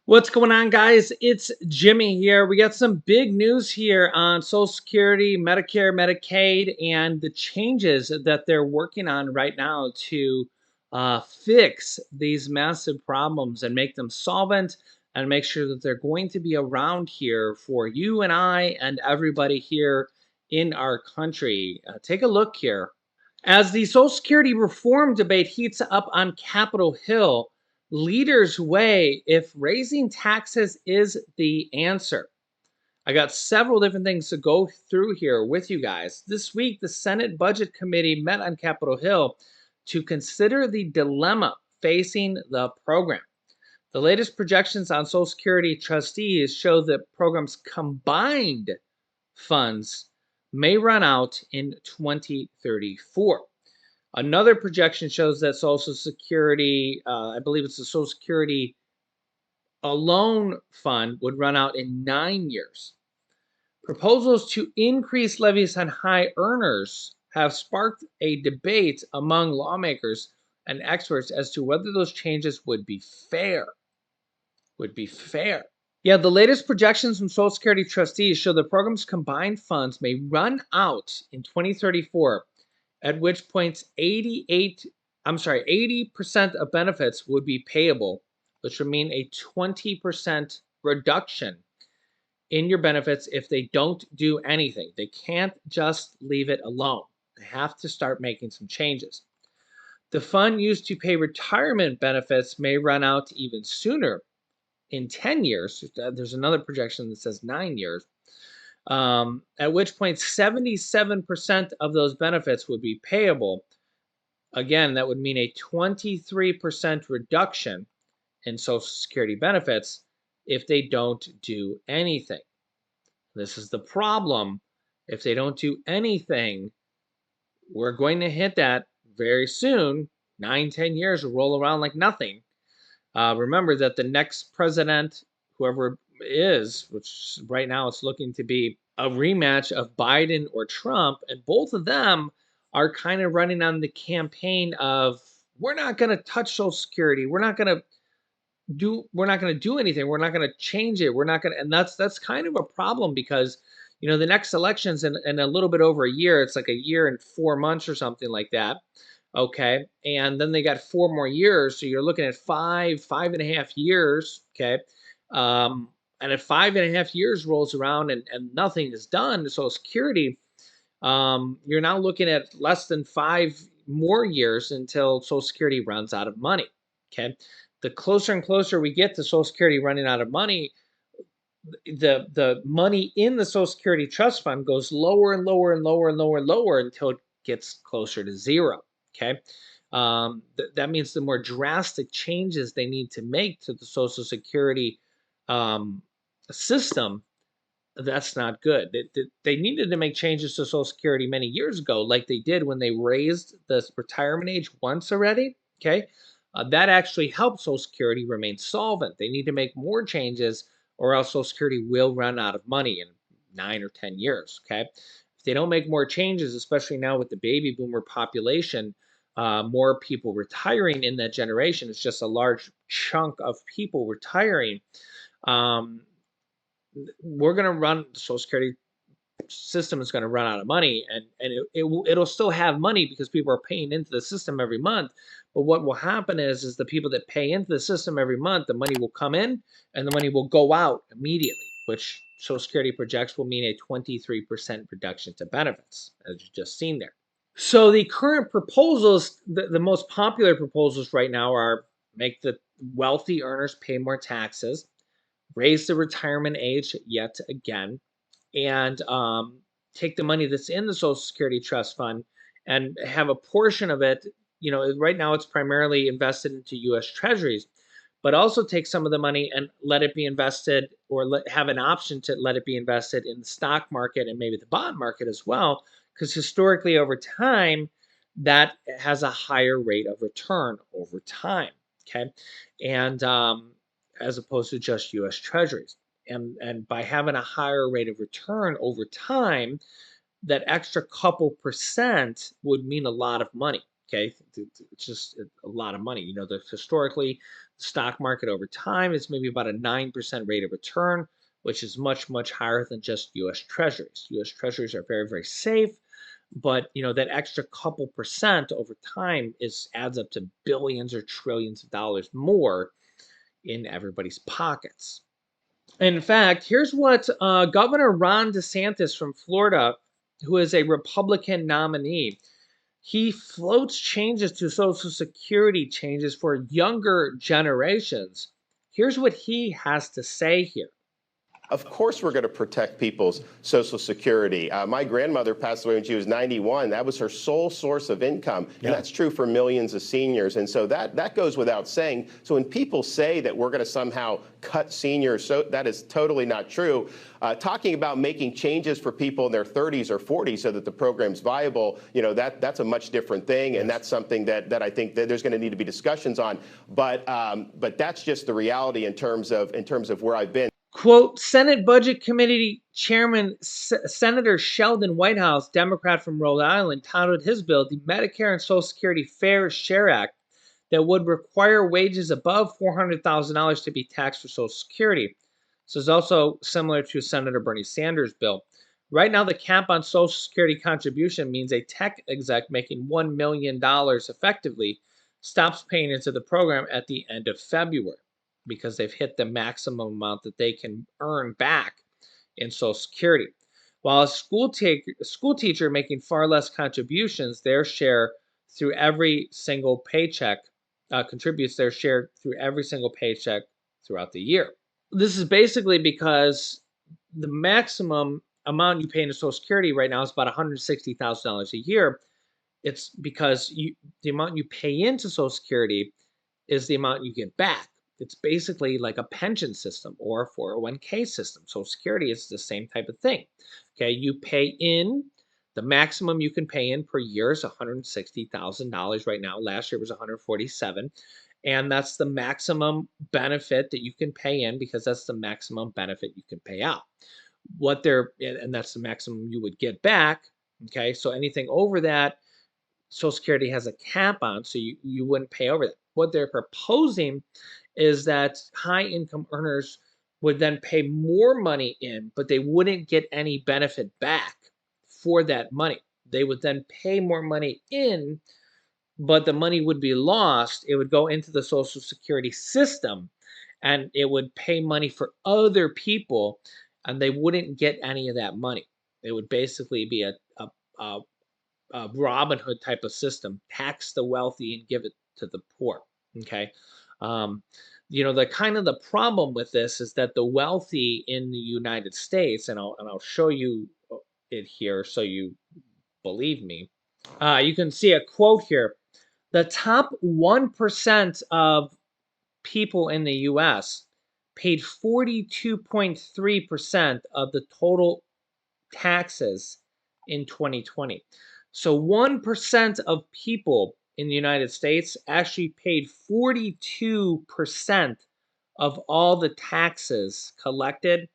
What's going on, guys? It's Jimmy here. We got some big news here on Social Security, Medicare, Medicaid, and the changes that they're working on right now to fix these massive problems and make them solvent and make sure that they're going to be around here for you and I and everybody here in our country. Take a look here. As the Social Security reform debate heats up on Capitol Hill, leaders weigh if raising taxes is the answer. I got several different things to go through here with you guys. This week, the Senate Budget Committee met on Capitol Hill to consider the dilemma facing the program. The latest projections on Social Security trustees show that programs' combined funds may run out in 2034. Another projection shows that Social Security, I believe it's the Social Security Alone Fund, would run out in 9 years. Proposals to increase levies on high earners have sparked a debate among lawmakers and experts as to whether those changes would be fair. Yeah, the latest projections from Social Security trustees show the program's combined funds may run out in 2034, at which point 80% of benefits would be payable, which would mean a 20% reduction in your benefits if they don't do anything. They can't just leave it alone. They have to start making some changes. The fund used to pay retirement benefits may run out even sooner, in 10 years. There's another projection that says 9 years. At which point 77% of those benefits would be payable. Again, that would mean a 23% reduction in Social Security benefits if they don't do anything. This is the problem. If they don't do anything, we're going to hit that very soon. 9, 10 years will roll around like nothing. Remember that the next president, whoever is, which right now it's looking to be a rematch of Biden or Trump, and both of them are kind of running on the campaign of we're not going to touch Social Security, we're not going to do anything, we're not going to change it, we're not going to, and that's kind of a problem because the next election's in a little bit over a year. It's like a year and 4 months or something like that. Okay. And then they got 4 more years. So you're looking at 5.5 years. Okay. And if 5.5 years rolls around and nothing is done to Social Security, you're now looking at less than 5 more years until Social Security runs out of money. Okay. The closer and closer we get to Social Security running out of money, the money in the Social Security Trust Fund goes lower and lower and lower and lower and lower until it gets closer to zero. Okay. That means the more drastic changes they need to make to the Social Security system, that's not good. They needed to make changes to Social Security many years ago, like they did when they raised the retirement age once already. Okay. That actually helped Social Security remain solvent. They need to make more changes, or else Social Security will run out of money in 9 or 10 years. Okay. If they don't make more changes, especially now with the baby boomer population, more people retiring in that generation, it's just a large chunk of people retiring. We're going to run the Social Security system is going to run out of money, and it'll still have money because people are paying into the system every month. But what will happen is the people that pay into the system every month, the money will come in and the money will go out immediately, which Social Security projects will mean a 23% reduction to benefits, as you just seen there. So the current proposals, the most popular proposals right now are make the wealthy earners pay more taxes, raise the retirement age yet again, and take the money that's in the Social Security Trust Fund and have a portion of it. Right now it's primarily invested into U.S. Treasuries, but also take some of the money and let it be invested, or have an option to let it be invested in the stock market and maybe the bond market as well, because historically over time that has a higher rate of return over time. Okay. And as opposed to just U.S. Treasuries. And by having a higher rate of return over time, that extra couple percent would mean a lot of money. Okay, it's just a lot of money. Historically, the stock market over time is maybe about a 9% rate of return, which is much, much higher than just US Treasuries. US Treasuries are very, very safe, but that extra couple percent over time is adds up to billions or trillions of dollars more in everybody's pockets. In fact, here's what Governor Ron DeSantis from Florida, who is a Republican nominee, he floats changes to Social Security changes for younger generations. Here's what he has to say here. Of course, we're going to protect people's Social Security. My grandmother passed away when she was 91. That was her sole source of income. And that's true for millions of seniors. And so that goes without saying. So when people say that we're going to somehow cut seniors, so that is totally not true. Talking about making changes for people in their 30s or 40s so that the program's viable, that's a much different thing. And that's something that I think that there's going to need to be discussions on. But that's just the reality in terms of where I've been. Quote, Senate Budget Committee Chairman Senator Sheldon Whitehouse, Democrat from Rhode Island, touted his bill, the Medicare and Social Security Fair Share Act, that would require wages above $400,000 to be taxed for Social Security. This is also similar to Senator Bernie Sanders' bill. Right now, the cap on Social Security contribution means a tech exec making $1 million effectively stops paying into the program at the end of February, because they've hit the maximum amount that they can earn back in Social Security. While a school teacher making far less contributions, their share through every single paycheck contributes their share through every single paycheck throughout the year. This is basically because the maximum amount you pay into Social Security right now is about $160,000 a year. It's because the amount you pay into Social Security is the amount you get back. It's basically like a pension system or a 401k system. Social Security is the same type of thing. Okay, you pay in, the maximum you can pay in per year is $160,000 right now. Last year was 147, and that's the maximum benefit that you can pay in, because that's the maximum benefit you can pay out. And that's the maximum you would get back. Okay, so anything over that, Social Security has a cap on, so you wouldn't pay over that. What they're proposing is that high income earners would then pay more money in, but they wouldn't get any benefit back for that money. They would then pay more money in, but the money would be lost. It would go into the Social Security system, and it would pay money for other people, and they wouldn't get any of that money. It would basically be a Robin Hood type of system, tax the wealthy and give it to the poor. Okay. Um, the problem with this is that the wealthy in the United States, and I'll show you it here so you believe me. You can see a quote here. The top 1% of people in the US paid 42.3% of the total taxes in 2020. So 1% of people in the United States actually paid 42% of all the taxes collected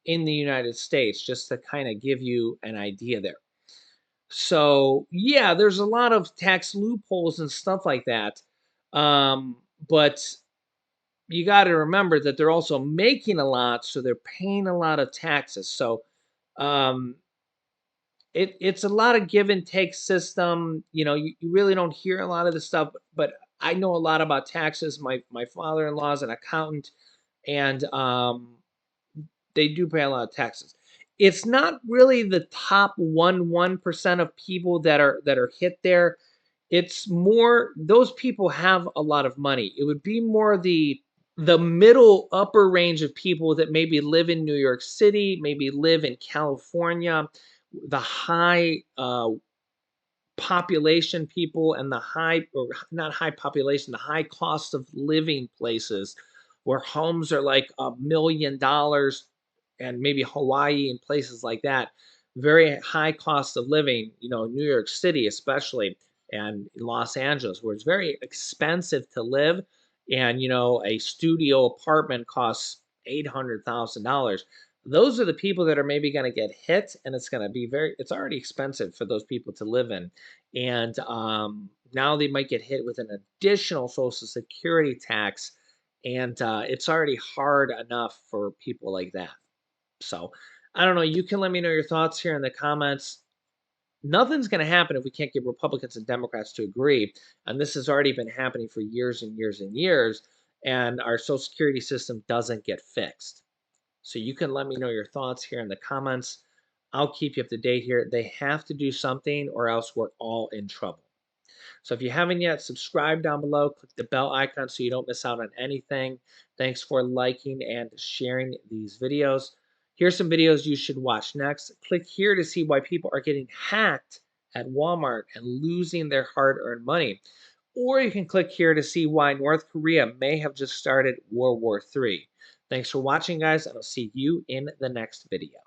in the United States, just to kind of give you an idea there. So, yeah, there's a lot of tax loopholes and stuff like that. But you got to remember that they're also making a lot, so they're paying a lot of taxes. So, um, it's a lot of give and take system. You really don't hear a lot of this stuff, but I know a lot about taxes. My father-in-law is an accountant, and they do pay a lot of taxes. It's not really the top 1% of people that are hit there. It's more those people have a lot of money. It would be more the middle upper range of people that maybe live in New York City, maybe live in California, the high population people, and the high, or not high population, the high cost of living places where homes are like $1 million, and maybe Hawaii and places like that. Very high cost of living, New York City especially, and Los Angeles, where it's very expensive to live. And a studio apartment costs $800,000. Those are the people that are maybe going to get hit, and it's going to be it's already expensive for those people to live in. And now they might get hit with an additional Social Security tax, and it's already hard enough for people like that. So I don't know. You can let me know your thoughts here in the comments. Nothing's going to happen if we can't get Republicans and Democrats to agree. And this has already been happening for years and years and years. And our Social Security system doesn't get fixed. So you can let me know your thoughts here in the comments. I'll keep you up to date here. They have to do something or else we're all in trouble. So if you haven't yet, subscribe down below. Click the bell icon so you don't miss out on anything. Thanks for liking and sharing these videos. Here's some videos you should watch next. Click here to see why people are getting hacked at Walmart and losing their hard-earned money. Or you can click here to see why North Korea may have just started World War III. Thanks for watching, guys, and I'll see you in the next video.